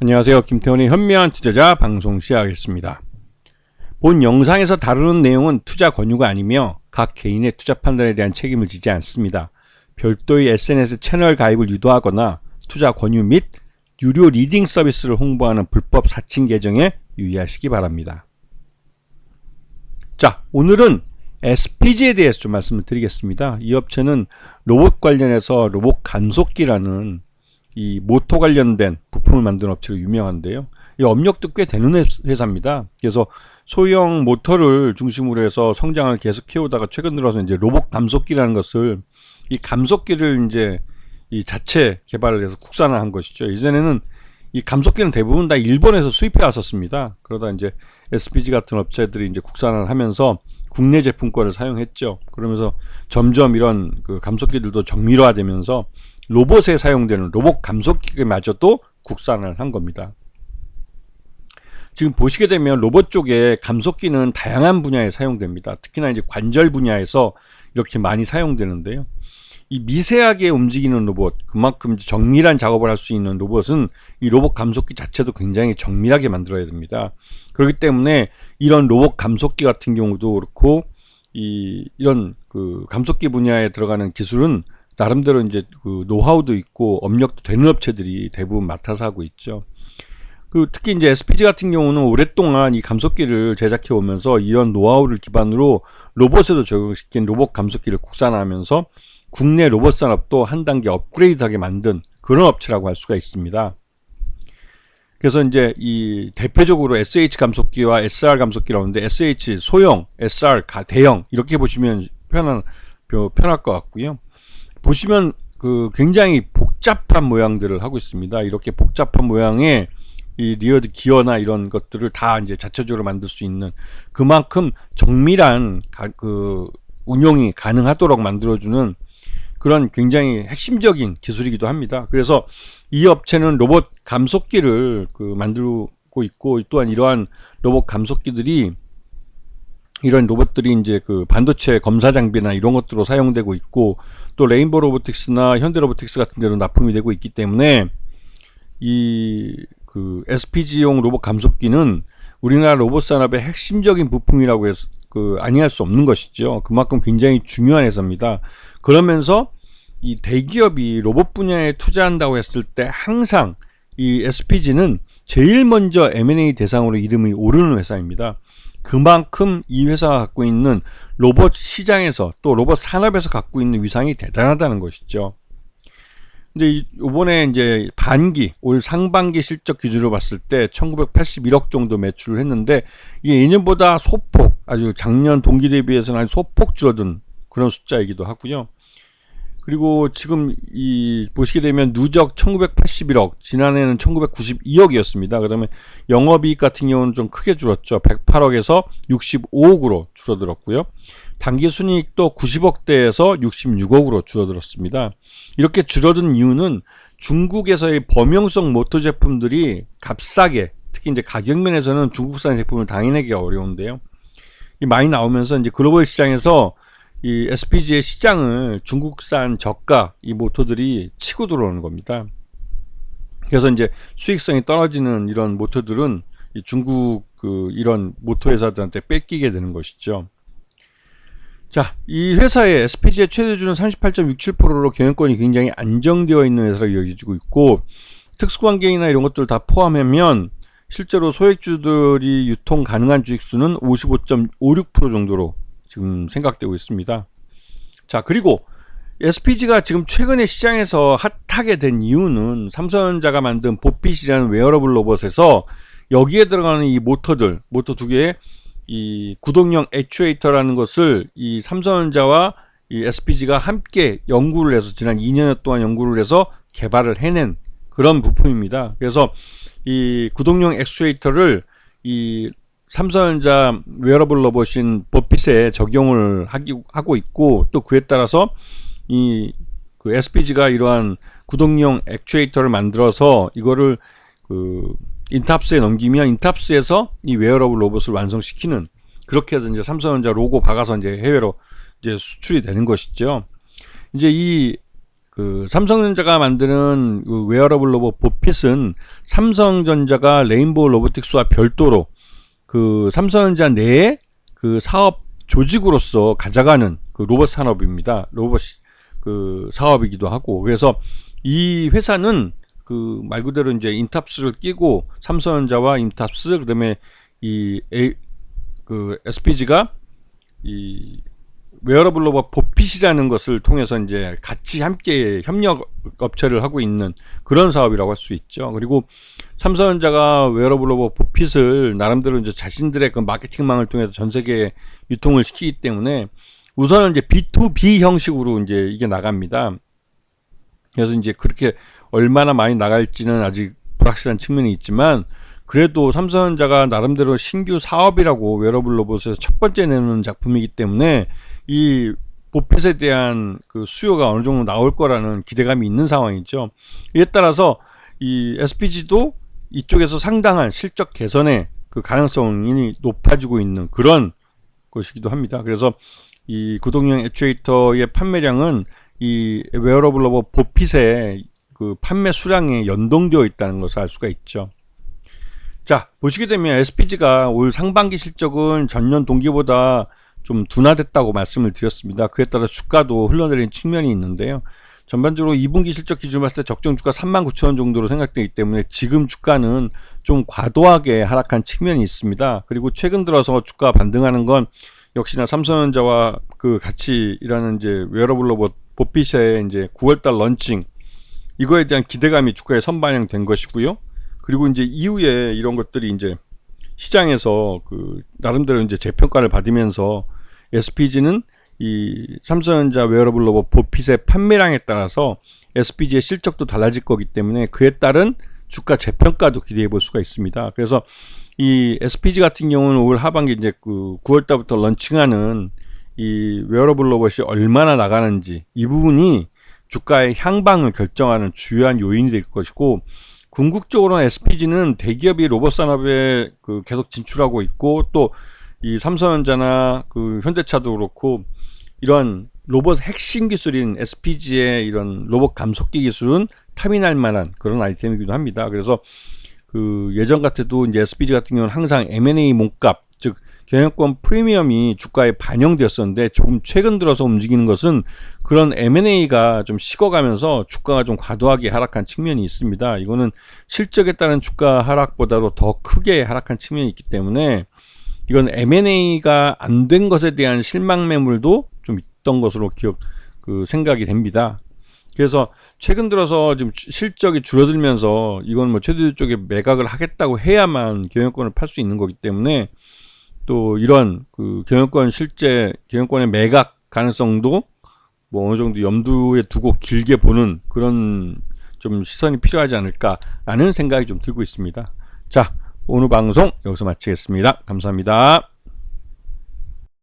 안녕하세요. 김태훈의 현명한 투자자 방송 시작하겠습니다. 본 영상에서 다루는 내용은 투자 권유가 아니며 각 개인의 투자 판단에 대한 책임을 지지 않습니다. 별도의 SNS 채널 가입을 유도하거나 투자 권유 및 유료 리딩 서비스를 홍보하는 불법 사칭 계정에 유의하시기 바랍니다. 자, 오늘은 SPG에 대해서 좀 말씀을 드리겠습니다. 이 업체는 로봇 관련해서 로봇 감속기라는 이 모터 관련된 부품을 만드는 업체로 유명한데요. 이 업력도 꽤 되는 회사입니다. 그래서 소형 모터를 중심으로 해서 성장을 계속 해오다가 최근 들어서 이제 로봇 감속기라는 것을 이 감속기를 이제 이 자체 개발을 해서 국산을 한 것이죠. 이전에는 이 감속기는 대부분 다 일본에서 수입해 왔었습니다. 그러다 이제 SPG 같은 업체들이 이제 국산을 하면서 국내 제품권을 사용했죠. 그러면서 점점 이런 그 감속기들도 정밀화되면서 로봇에 사용되는 로봇 감속기마저도 국산을 한 겁니다. 지금 보시게 되면 로봇 쪽에 감속기는 다양한 분야에 사용됩니다. 특히나 이제 관절 분야에서 이렇게 많이 사용되는데요. 이 미세하게 움직이는 로봇, 그만큼 정밀한 작업을 할 수 있는 로봇은 이 로봇 감속기 자체도 굉장히 정밀하게 만들어야 됩니다. 그렇기 때문에 이런 로봇 감속기 같은 경우도 그렇고 이런 그 감속기 분야에 들어가는 기술은 나름대로 이제 그 노하우도 있고 업력도 되는 업체들이 대부분 맡아서 하고 있죠. 그 특히 이제 SPG 같은 경우는 오랫동안 이 감속기를 제작해 오면서 이런 노하우를 기반으로 로봇에도 적용시킨 로봇 감속기를 국산화하면서 국내 로봇 산업도 한 단계 업그레이드하게 만든 그런 업체라고 할 수가 있습니다. 그래서 이제 이 대표적으로 SH 감속기와 SR 감속기라고 하는데 SH 소형, SR 대형 이렇게 보시면 편할 것 같고요. 보시면 그 굉장히 복잡한 모양들을 하고 있습니다. 이렇게 복잡한 모양의 이 리어드 기어나 이런 것들을 다 이제 자체적으로 만들 수 있는 그만큼 정밀한 그 운용이 가능하도록 만들어주는 그런 굉장히 핵심적인 기술이기도 합니다. 그래서 이 업체는 로봇 감속기를 그 만들고 있고 또한 이러한 로봇 감속기들이 이런 로봇들이 이제 그 반도체 검사 장비나 이런 것들로 사용되고 있고 또 레인보우 로보틱스나 현대 로보틱스 같은 데로 납품이 되고 있기 때문에 이 그 SPG용 로봇 감속기는 우리나라 로봇 산업의 핵심적인 부품이라고 해서 그 아니할 수 없는 것이죠. 그만큼 굉장히 중요한 회사입니다. 그러면서 이 대기업이 로봇 분야에 투자한다고 했을 때 항상 이 SPG는 제일 먼저 M&A 대상으로 이름이 오르는 회사입니다. 그만큼 이 회사가 갖고 있는 로봇 시장에서 또 로봇 산업에서 갖고 있는 위상이 대단하다는 것이죠. 근데 이번에 이제 올 상반기 실적 기준으로 봤을 때 1981억 정도 매출을 했는데 이게 예년보다 소폭 아주 작년 동기 대비해서는 아주 소폭 줄어든 그런 숫자이기도 하고요. 그리고 지금 보시게 되면 누적 1981억, 지난해는 1992억이었습니다. 그다음에 영업이익 같은 경우는 좀 크게 줄었죠. 108억에서 65억으로 줄어들었고요. 당기순이익도 90억대에서 66억으로 줄어들었습니다. 이렇게 줄어든 이유는 중국에서의 범용성 모터 제품들이 값싸게, 특히 이제 가격면에서는 중국산 제품을 당해내기가 어려운데요. 많이 나오면서 이제 글로벌 시장에서 이 SPG의 시장을 중국산 저가 이 모터들이 치고 들어오는 겁니다. 그래서 이제 수익성이 떨어지는 이런 모터들은 이 중국 이런 모터 회사들한테 뺏기게 되는 것이죠. 자, 이 회사의 SPG의 최대주는 38.67%로 경영권이 굉장히 안정되어 있는 회사로 여겨지고 있고 특수관계이나 이런 것들을 다 포함하면 실제로 소액주들이 유통 가능한 주식수는 55.56% 정도로 지금 생각되고 있습니다. 자, 그리고 SPG가 지금 최근에 시장에서 핫하게 된 이유는 삼성전자가 만든 보핏이라는 웨어러블 로봇에서 여기에 들어가는 이 모터 두 개의 이 구동형 액추에이터라는 것을 이 삼성전자와 이 SPG가 함께 연구를 해서 지난 2년 동안 연구를 해서 개발을 해낸 그런 부품입니다. 그래서 이 구동형 액추에이터를 이 삼성전자 웨어러블 로봇인 보핏에 적용을 하고 있고 또 그에 따라서 그 SPG가 이러한 구동형 액추에이터를 만들어서 이거를 그 인탑스에 넘기면 인탑스에서 이 웨어러블 로봇을 완성시키는 그렇게 해서 이제 삼성전자 로고 박아서 이제 해외로 이제 수출이 되는 것이죠. 이제 그 삼성전자가 만드는 그 웨어러블 로봇 보핏은 삼성전자가 레인보우 로보틱스와 별도로 그 삼성전자 내에 그 사업 조직으로서 가져가는 그 로봇 산업입니다. 로봇 그 사업이기도 하고, 그래서 이 회사는 그 말 그대로 이제 인탑스를 끼고 삼성전자와 인탑스, 그다음에 그 SPG가 이 웨어러블 로봇 보핏이라는 것을 통해서 이제 같이 함께 협력 업체를 하고 있는 그런 사업이라고 할 수 있죠. 그리고 삼성전자가 웨어러블 로봇 보핏을 나름대로 이제 자신들의 그 마케팅망을 통해서 전 세계에 유통을 시키기 때문에 우선은 이제 B2B 형식으로 이제 이게 나갑니다. 그래서 이제 그렇게 얼마나 많이 나갈지는 아직 불확실한 측면이 있지만, 그래도 삼성전자가 나름대로 신규 사업이라고 웨어러블 로봇에서 첫 번째 내놓는 작품이기 때문에 이 보핏에 대한 그 수요가 어느 정도 나올 거라는 기대감이 있는 상황이죠. 이에 따라서 이 SPG도 이쪽에서 상당한 실적 개선의 그 가능성이 높아지고 있는 그런 것이기도 합니다. 그래서 이 구동용 액추에이터의 판매량은 이 웨어러블 로봇 보핏의 그 판매 수량에 연동되어 있다는 것을 알 수가 있죠. 자, 보시게 되면 SPG가 올 상반기 실적은 전년 동기보다 좀 둔화됐다고 말씀을 드렸습니다. 그에 따라 주가도 흘러내린 측면이 있는데요. 전반적으로 2분기 실적 기준으로 봤을 때 적정 주가 39,000원 정도로 생각되기 때문에 지금 주가는 좀 과도하게 하락한 측면이 있습니다. 그리고 최근 들어서 주가 반등하는 건 역시나 삼성전자와 그 같이 일하는 이제 웨어러블 로봇 보핏의 이제 9월달 런칭, 이거에 대한 기대감이 주가에 선반영된 것이고요. 그리고 이제 이후에 이런 것들이 이제 시장에서 그 나름대로 이제 재평가를 받으면서 SPG는 이 삼성전자 웨어러블 로봇 보핏의 판매량에 따라서 SPG의 실적도 달라질 거기 때문에 그에 따른 주가 재평가도 기대해 볼 수가 있습니다. 그래서 이 SPG 같은 경우는 올 하반기 이제 그 9월 달부터 런칭하는 이 웨어러블 로봇이 얼마나 나가는지, 이 부분이 주가의 향방을 결정하는 주요한 요인이 될 것이고, 궁극적으로는 SPG는 대기업이 로봇 산업에 그 계속 진출하고 있고, 또 이 삼성전자나 그 현대차도 그렇고 이런 로봇 핵심 기술인 SPG의 이런 로봇 감속기 기술은 탑인할 만한 그런 아이템이기도 합니다. 그래서 그 예전 같아도 이제 SPG 같은 경우는 항상 M&A 몸값, 즉 경영권 프리미엄이 주가에 반영되었었는데, 조금 최근 들어서 움직이는 것은 그런 M&A가 좀 식어가면서 주가가 좀 과도하게 하락한 측면이 있습니다. 이거는 실적에 따른 주가 하락보다도 더 크게 하락한 측면이 있기 때문에 이건 M&A가 안 된 것에 대한 실망 매물도 좀 있던 것으로 생각이 됩니다. 그래서 최근 들어서 지금 실적이 줄어들면서 이건 뭐 최대 쪽에 매각을 하겠다고 해야만 경영권을 팔 수 있는 거기 때문에, 또 이런 그 경영권의 매각 가능성도 뭐 어느 정도 염두에 두고 길게 보는 그런 좀 시선이 필요하지 않을까라는 생각이 좀 들고 있습니다. 자, 오늘 방송 여기서 마치겠습니다. 감사합니다.